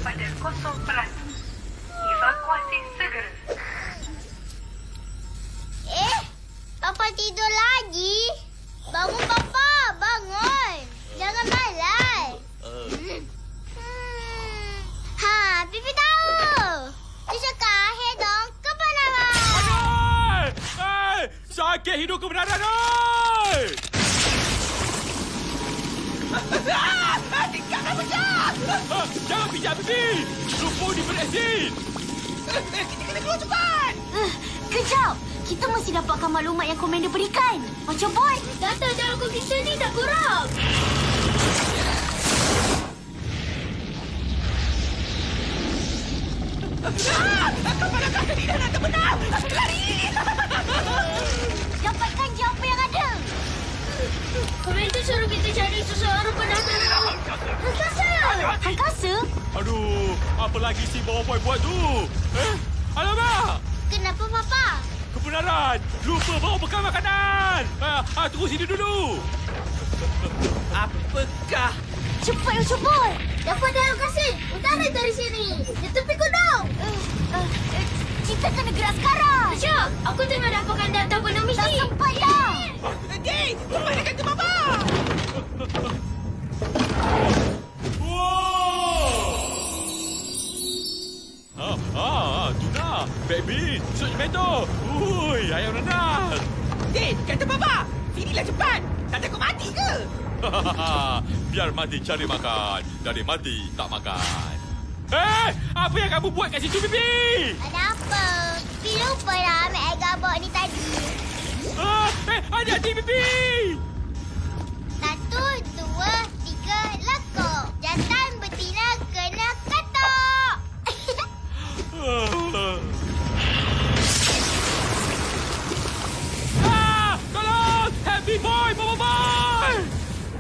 pada 0%. Evakuasi segera. Papa tidur lagi? Bangun, Papa. Bangun. Jangan malas. Pipi tahu. Dia cakap, Hedong kebenaran. Sakit hidup kebenaran, Tinggalkan pecah! Jangan pijak pipi! Lumpur diberesin! Kita kena keluar cepat! Kejap! Kita mesti dapatkan maklumat yang komander berikan. Macam boy. Data dalam komputer ni dah kurang. Kapan tadi dah nak terbenam? Aku lari! Dapatkan jawab yang ada. Komander suruh kita cari seseorang bernama Hangkasa. Hangkasa? Aduh, apa lagi si bawa boy buat tu? Alamak! Kenapa, Papa? Kebenaran! Lupa bawa bekal makanan! Tunggu sini dulu! Apakah? Cepat, Ucapur! Dapat dalam kasih. Utara dari sini. Di tepi gunung. Kita kena gerak sekarang! Syok, aku tengah dapatkan data penuh misi. Tak sempat dah! Gay! Kembalikan ke Bapa! Tuna! Baby! Sup cemento! Ui, ayam renang! Gay! Kata Bapa! Sinilah cepat! Tak takut mati ke? Biar mati cari makan. Dari mati tak makan. Apa yang kamu buat kat situ, Bibi? Ada apa? Pipi lupa dah ambil air gabak ni tadi. Hati-hati, Bibi! 1, 2, 3, lekuk. Jantan betina kena katok. Tolong! Happy boy! Bobo boy!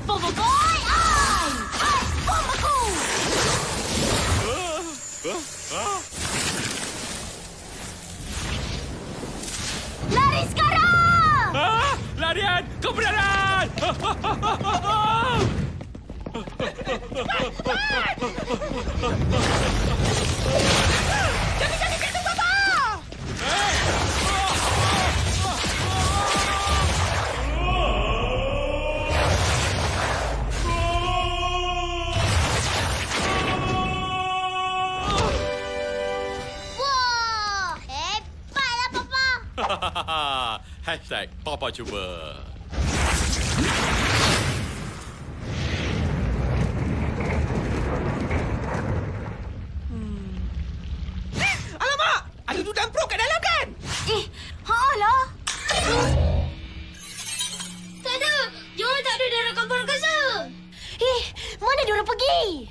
Bobo boy! Ai! Bom aku! Lari sekarang! Larian! Kebenaran! Jangan kata Bapa! Wah, hebatlah, Papa. Hashtag Papa cuba. Alamak! Ada dudang pro kat dalam kan? Lah. Tak ada. Joel tak ada dalam kapal angkasa. Mana diorang pergi?